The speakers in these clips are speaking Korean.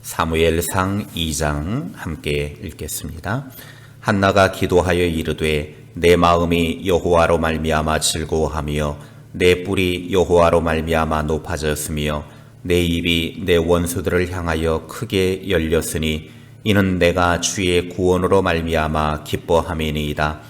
사무엘상 2장 함께 읽겠습니다. 한나가 기도하여 이르되 내 마음이 여호와로 말미암아 즐거워하며 내 뿔이 여호와로 말미암아 높아졌으며 내 입이 내 원수들을 향하여 크게 열렸으니 이는 내가 주의 구원으로 말미암아 기뻐함이니이다.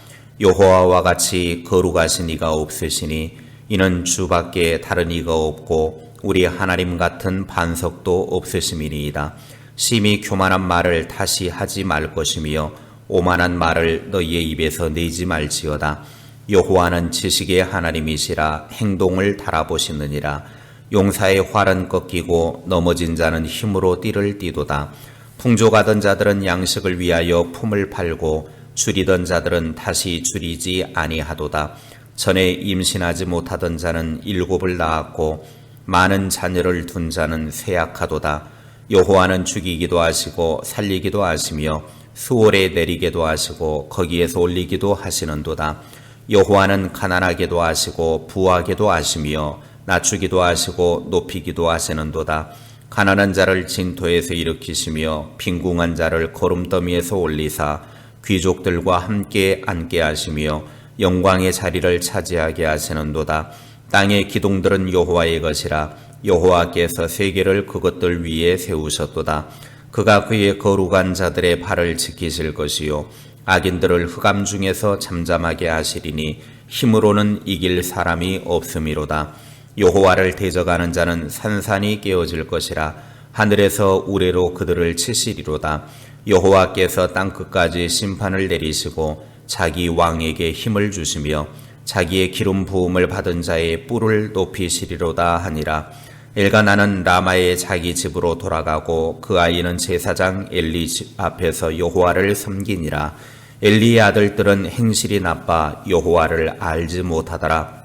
여호와와 같이 거룩하신 이가 없으시니 이는 주밖에 다른 이가 없고 우리 하나님 같은 반석도 없으심이니이다. 심히 교만한 말을 다시 하지 말 것이며 오만한 말을 너희의 입에서 내지 말지어다. 여호와는 지식의 하나님이시라 행동을 달아보시느니라. 용사의 활은 꺾이고 넘어진 자는 힘으로 띠를 띠도다. 풍족하던 자들은 양식을 위하여 품을 팔고 줄이던 자들은 다시 줄이지 아니하도다. 전에 임신하지 못하던 자는 7을 낳았고 많은 자녀를 둔 자는 쇠약하도다. 여호와는 죽이기도 하시고 살리기도 하시며 수월에 내리게도 하시고 거기에서 올리기도 하시는도다. 여호와는 가난하게도 하시고 부하게도 하시며 낮추기도 하시고 높이기도 하시는도다. 가난한 자를 진토에서 일으키시며 빈궁한 자를 거름더미에서 올리사 귀족들과 함께 앉게 하시며 영광의 자리를 차지하게 하시는도다. 땅의 기둥들은 여호와의 것이라. 여호와께서 세계를 그것들 위에 세우셨도다. 그가 그의 거룩한 자들의 발을 지키실 것이요 악인들을 흑암 중에서 잠잠하게 하시리니 힘으로는 이길 사람이 없음이로다. 여호와를 대적하는 자는 산산이 깨어질 것이라. 하늘에서 우레로 그들을 치시리로다. 여호와께서 땅끝까지 심판을 내리시고 자기 왕에게 힘을 주시며 자기의 기름 부음을 받은 자의 뿔을 높이시리로다 하니라. 엘가나는 라마의 자기 집으로 돌아가고 그 아이는 제사장 엘리 집 앞에서 여호와를 섬기니라. 엘리의 아들들은 행실이 나빠 여호와를 알지 못하더라.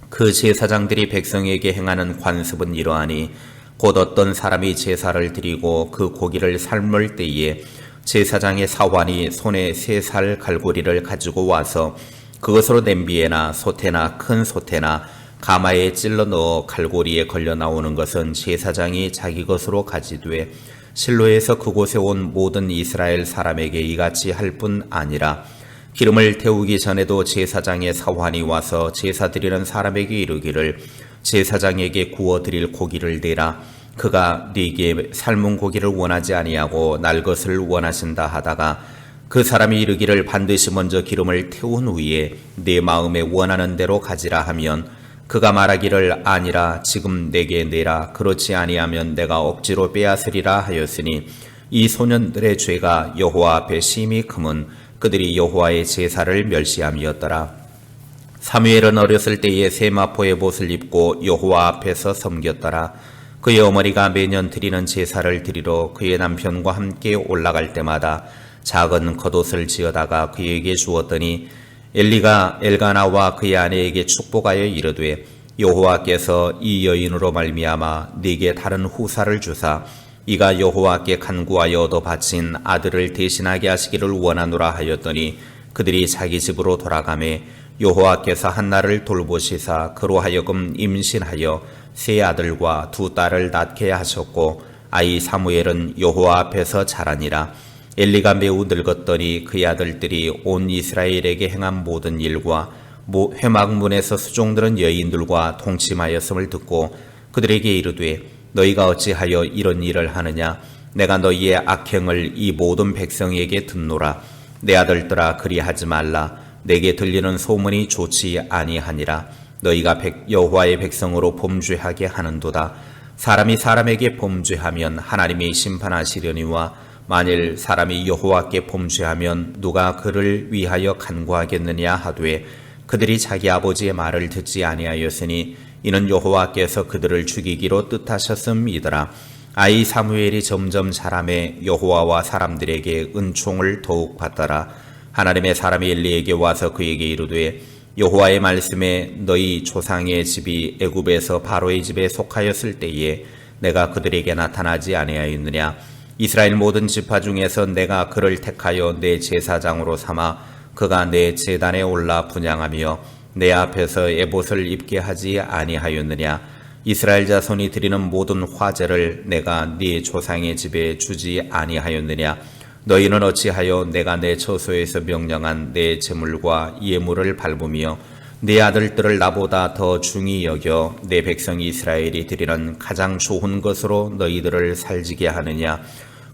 그 제사장들이 백성에게 행하는 관습은 이러하니 곧 어떤 사람이 제사를 드리고 그 고기를 삶을 때에 제사장의 사환이 손에 3살 갈고리를 가지고 와서 그것으로 냄비에나 솥에나 큰 솥에나 가마에 찔러 넣어 갈고리에 걸려 나오는 것은 제사장이 자기 것으로 가지되 실로에서 그곳에 온 모든 이스라엘 사람에게 이같이 할 뿐 아니라 기름을 태우기 전에도 제사장의 사환이 와서 제사 드리는 사람에게 이르기를 제사장에게 구워 드릴 고기를 내라. 그가 네게 삶은 고기를 원하지 아니하고 날 것을 원하신다 하다가 그 사람이 이르기를 반드시 먼저 기름을 태운 후에 내 마음에 원하는 대로 가지라 하면 그가 말하기를 아니라 지금 내게 내라. 그렇지 아니하면 내가 억지로 빼앗으리라 하였으니 이 소년들의 죄가 여호와 앞에 심히 크면 그들이 여호와의 제사를 멸시함이었더라. 사무엘은 어렸을 때에 세마포의 못을 입고 여호와 앞에서 섬겼더라. 그의 어머니가 매년 드리는 제사를 드리러 그의 남편과 함께 올라갈 때마다 작은 겉옷을 지어다가 그에게 주었더니 엘리가 엘가나와 그의 아내에게 축복하여 이르되 여호와께서 이 여인으로 말미암아 네게 다른 후사를 주사 이가 여호와께 간구하여 얻어 바친 아들을 대신하게 하시기를 원하노라 하였더니 그들이 자기 집으로 돌아가매 여호와께서 한나를 돌보시사 그로 하여금 임신하여 3 아들과 2 딸을 낳게 하셨고 아이 사무엘은 여호와 앞에서 자라니라. 엘리가 매우 늙었더니 그의 아들들이 온 이스라엘에게 행한 모든 일과 회막문에서 수종들은 여인들과 동침하였음을 듣고 그들에게 이르되 너희가 어찌하여 이런 일을 하느냐. 내가 너희의 악행을 이 모든 백성에게 듣노라. 내 아들들아 그리하지 말라. 내게 들리는 소문이 좋지 아니하니라. 너희가 여호와의 백성으로 범죄하게 하는도다. 사람이 사람에게 범죄하면 하나님이 심판하시려니와 만일 사람이 여호와께 범죄하면 누가 그를 위하여 간구하겠느냐 하되 그들이 자기 아버지의 말을 듣지 아니하였으니 이는 여호와께서 그들을 죽이기로 뜻하셨음이더라. 아이 사무엘이 점점 자라매 여호와와 사람들에게 은총을 더욱 받더라. 하나님의 사람이 엘리에게 와서 그에게 이르되 여호와의 말씀에 너희 조상의 집이 애굽에서 바로의 집에 속하였을 때에 내가 그들에게 나타나지 아니하였느냐. 이스라엘 모든 지파 중에서 내가 그를 택하여 내 제사장으로 삼아 그가 내 제단에 올라 분향하며 내 앞에서 에봇을 입게 하지 아니하였느냐. 이스라엘 자손이 드리는 모든 화제를 내가 네 조상의 집에 주지 아니하였느냐? 너희는 어찌하여 내가 내 처소에서 명령한 내 제물과 예물을 밟으며 내 아들들을 나보다 더 중히 여겨 내 백성 이스라엘이 드리는 가장 좋은 것으로 너희들을 살지게 하느냐?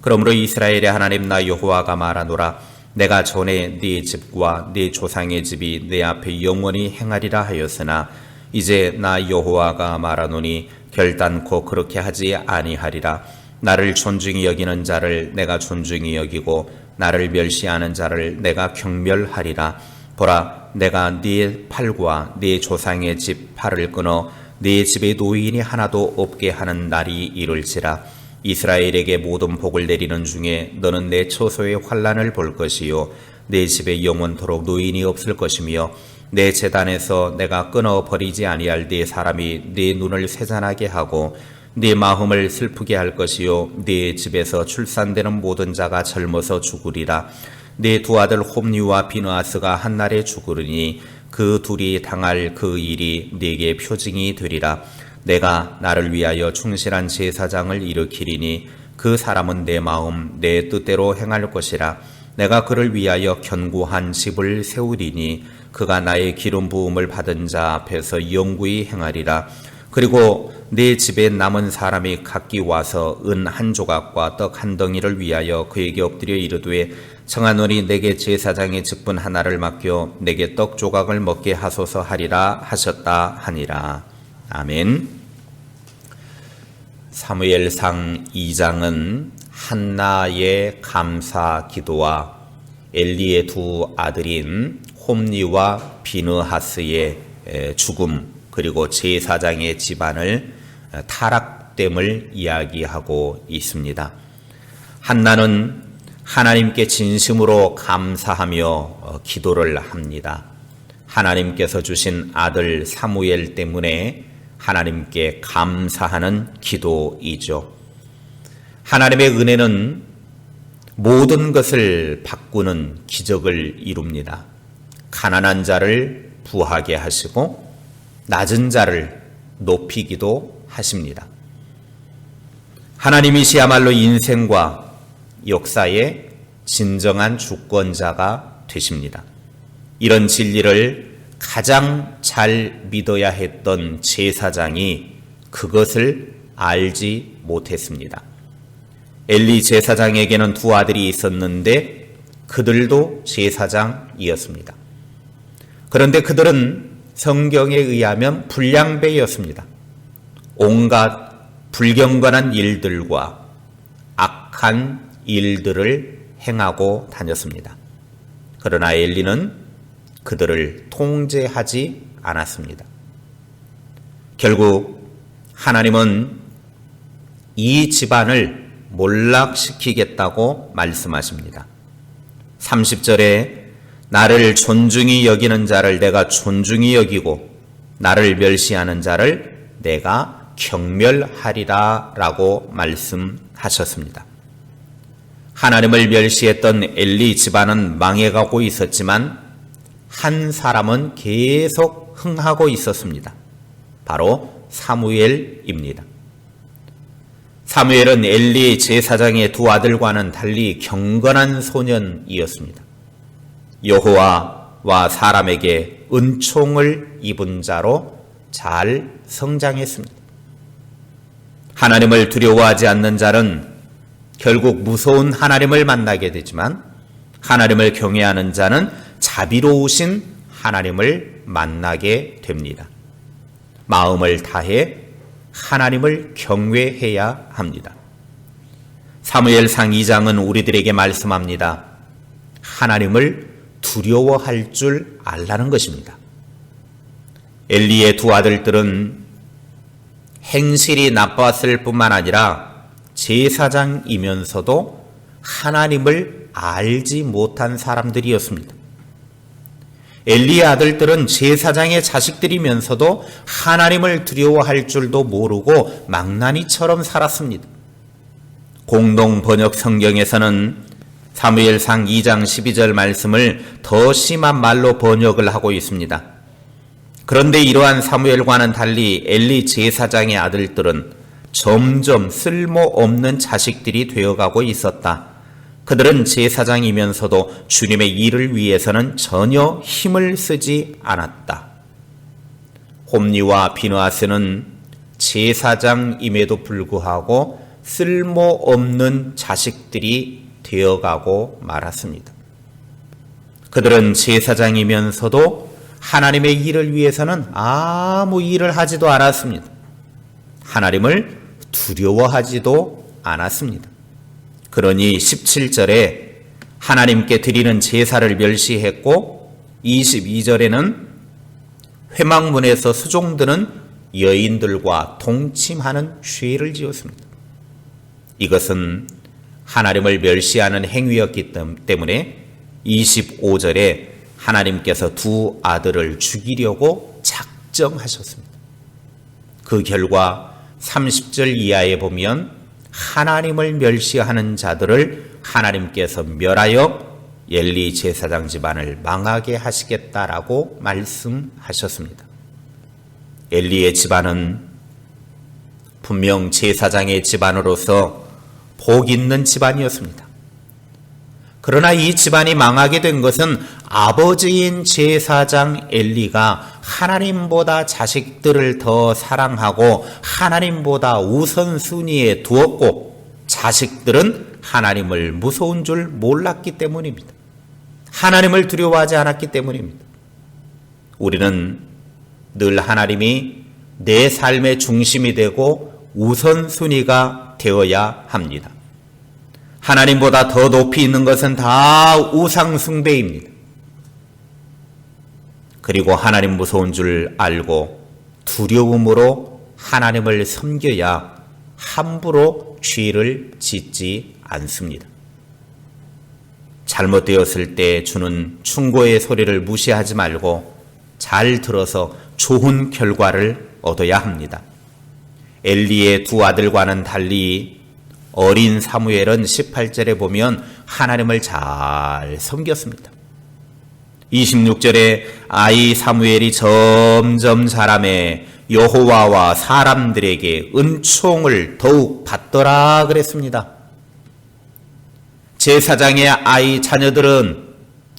그러므로 이스라엘의 하나님 나 여호와가 말하노라. 내가 전에 네 집과 네 조상의 집이 내 앞에 영원히 행하리라 하였으나 이제 나 여호와가 말하노니 결단코 그렇게 하지 아니하리라. 나를 존중히 여기는 자를 내가 존중히 여기고 나를 멸시하는 자를 내가 경멸하리라. 보라, 내가 네 팔과 네 조상의 집 팔을 끊어 네 집에 노인이 하나도 없게 하는 날이 이룰지라. 이스라엘에게 모든 복을 내리는 중에 너는 내 처소의 환난을 볼 것이요 내 집에 영원토록 노인이 없을 것이며 내 제단에서 내가 끊어버리지 아니할 네 사람이 네 눈을 세잔하게 하고 네 마음을 슬프게 할 것이요 네 집에서 출산되는 모든 자가 젊어서 죽으리라. 네 두 아들 홈리와 비느하스가 한날에 죽으리니 그 둘이 당할 그 일이 네게 표징이 되리라. 내가 나를 위하여 충실한 제사장을 일으키리니 그 사람은 내 마음 내 뜻대로 행할 것이라. 내가 그를 위하여 견고한 집을 세우리니 그가 나의 기름 부음을 받은 자 앞에서 영구히 행하리라. 그리고 내 집에 남은 사람이 각기 와서 은 한 조각과 떡 한 덩이를 위하여 그에게 엎드려 이르되 청하노니 내게 제사장의 직분 하나를 맡겨 내게 떡 조각을 먹게 하소서 하리라 하셨다 하니라. 아멘. 사무엘상 2장은 한나의 감사 기도와 엘리의 두 아들인 홈리와 비느하스의 죽음 그리고 제사장의 집안을 타락됨을 이야기하고 있습니다. 한나는 하나님께 진심으로 감사하며 기도를 합니다. 하나님께서 주신 아들 사무엘 때문에 하나님께 감사하는 기도이죠. 하나님의 은혜는 모든 것을 바꾸는 기적을 이룹니다. 가난한 자를 부하게 하시고 낮은 자를 높이기도 하십니다. 하나님이시야말로 인생과 역사의 진정한 주권자가 되십니다. 이런 진리를 가장 잘 믿어야 했던 제사장이 그것을 알지 못했습니다. 엘리 제사장에게는 두 아들이 있었는데 그들도 제사장이었습니다. 그런데 그들은 성경에 의하면 불량배였습니다. 온갖 불경건한 일들과 악한 일들을 행하고 다녔습니다. 그러나 엘리는 그들을 통제하지 않았습니다. 결국 하나님은 이 집안을 몰락시키겠다고 말씀하십니다. 30절에 나를 존중히 여기는 자를 내가 존중히 여기고 나를 멸시하는 자를 내가 경멸하리라 라고 말씀하셨습니다. 하나님을 멸시했던 엘리 집안은 망해가고 있었지만 한 사람은 계속 흥하고 있었습니다. 바로 사무엘입니다. 사무엘은 엘리 제사장의 두 아들과는 달리 경건한 소년이었습니다. 여호와와 사람에게 은총을 입은 자로 잘 성장했습니다. 하나님을 두려워하지 않는 자는 결국 무서운 하나님을 만나게 되지만 하나님을 경외하는 자는 자비로우신 하나님을 만나게 됩니다. 마음을 다해 하나님을 경외해야 합니다. 사무엘상 2장은 우리들에게 말씀합니다. 하나님을 두려워할 줄 알라는 것입니다. 엘리의 두 아들들은 행실이 나빴을 뿐만 아니라 제사장이면서도 하나님을 알지 못한 사람들이었습니다. 엘리의 아들들은 제사장의 자식들이면서도 하나님을 두려워할 줄도 모르고 망나니처럼 살았습니다. 공동 번역 성경에서는 사무엘상 2장 12절 말씀을 더 심한 말로 번역을 하고 있습니다. 그런데 이러한 사무엘과는 달리 엘리 제사장의 아들들은 점점 쓸모없는 자식들이 되어가고 있었다. 그들은 제사장이면서도 주님의 일을 위해서는 전혀 힘을 쓰지 않았다. 홈리와 비느하스는 제사장임에도 불구하고 쓸모없는 자식들이 되어가고 말았습니다. 그들은 제사장이면서도 하나님의 일을 위해서는 아무 일을 하지도 않았습니다. 하나님을 두려워하지도 않았습니다. 그러니 17절에 하나님께 드리는 제사를 멸시했고 22절에는 회막문에서 수종드는 여인들과 동침하는 죄를 지었습니다. 이것은 하나님을 멸시하는 행위였기 때문에 25절에 하나님께서 두 아들을 죽이려고 작정하셨습니다. 그 결과 30절 이하에 보면 하나님을 멸시하는 자들을 하나님께서 멸하여 엘리 제사장 집안을 망하게 하시겠다라고 말씀하셨습니다. 엘리의 집안은 분명 제사장의 집안으로서 복 있는 집안이었습니다. 그러나 이 집안이 망하게 된 것은 아버지인 제사장 엘리가 하나님보다 자식들을 더 사랑하고 하나님보다 우선순위에 두었고 자식들은 하나님을 무서운 줄 몰랐기 때문입니다. 하나님을 두려워하지 않았기 때문입니다. 우리는 늘 하나님이 내 삶의 중심이 되고 우선순위가 되어야 합니다. 하나님보다 더 높이 있는 것은 다 우상숭배입니다. 그리고 하나님 무서운 줄 알고 두려움으로 하나님을 섬겨야 함부로 죄를 짓지 않습니다. 잘못되었을 때 주는 충고의 소리를 무시하지 말고 잘 들어서 좋은 결과를 얻어야 합니다. 엘리의 두 아들과는 달리 어린 사무엘은 18절에 보면 하나님을 잘 섬겼습니다. 26절에 아이 사무엘이 점점 자라매 여호와와 사람들에게 은총을 더욱 받더라 그랬습니다. 제사장의 아이 자녀들은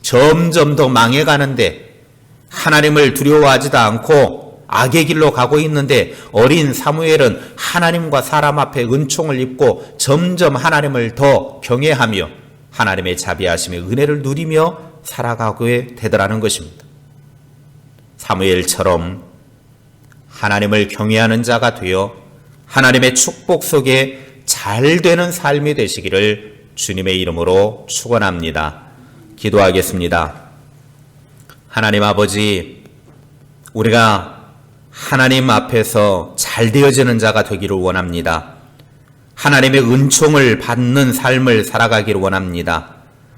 점점 더 망해가는데 하나님을 두려워하지도 않고 악의 길로 가고 있는데 어린 사무엘은 하나님과 사람 앞에 은총을 입고 점점 하나님을 더 경외하며 하나님의 자비하심의 은혜를 누리며 살아가게 되더라는 것입니다. 사무엘처럼 하나님을 경외하는 자가 되어 하나님의 축복 속에 잘 되는 삶이 되시기를 주님의 이름으로 축원합니다. 기도하겠습니다. 하나님 아버지, 우리가 하나님 앞에서 잘 되어지는 자가 되기를 원합니다. 하나님의 은총을 받는 삶을 살아가기를 원합니다.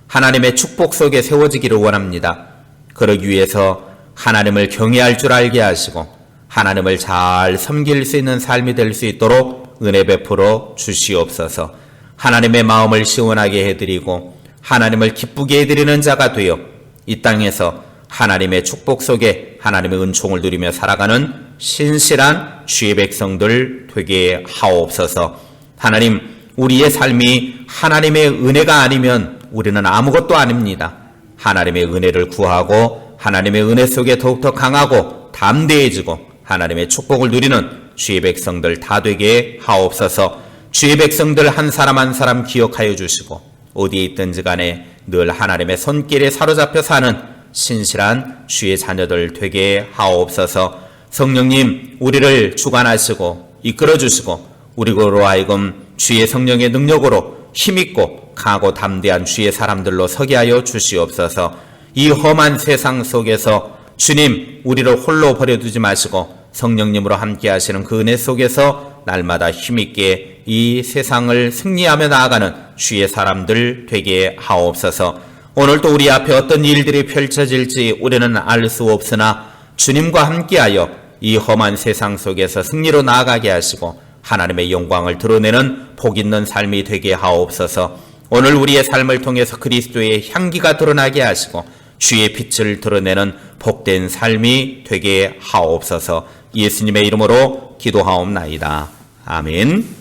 하나님의 축복 속에 세워지기를 원합니다. 그러기 위해서 하나님을 경외할 줄 알게 하시고 하나님을 잘 섬길 수 있는 삶이 될 수 있도록 은혜 베풀어 주시옵소서. 하나님의 마음을 시원하게 해드리고 하나님을 기쁘게 해드리는 자가 되어 이 땅에서 하나님의 축복 속에 하나님의 은총을 누리며 살아가는 신실한 주의 백성들 되게 하옵소서. 하나님, 우리의 삶이 하나님의 은혜가 아니면 우리는 아무것도 아닙니다. 하나님의 은혜를 구하고 하나님의 은혜 속에 더욱더 강하고 담대해지고 하나님의 축복을 누리는 주의 백성들 다 되게 하옵소서. 주의 백성들 한 사람 한 사람 기억하여 주시고 어디에 있든지 간에 늘 하나님의 손길에 사로잡혀 사는 신실한 주의 자녀들 되게 하옵소서. 성령님, 우리를 주관하시고 이끌어 주시고 우리로 하여금 주의 성령의 능력으로 힘있고 강하고 담대한 주의 사람들로 서게 하여 주시옵소서. 이 험한 세상 속에서 주님, 우리를 홀로 버려두지 마시고 성령님으로 함께 하시는 그 은혜 속에서 날마다 힘있게 이 세상을 승리하며 나아가는 주의 사람들 되게 하옵소서. 오늘도 우리 앞에 어떤 일들이 펼쳐질지 우리는 알 수 없으나 주님과 함께하여 이 험한 세상 속에서 승리로 나아가게 하시고 하나님의 영광을 드러내는 복 있는 삶이 되게 하옵소서. 오늘 우리의 삶을 통해서 그리스도의 향기가 드러나게 하시고 주의 빛을 드러내는 복된 삶이 되게 하옵소서. 예수님의 이름으로 기도하옵나이다. 아멘.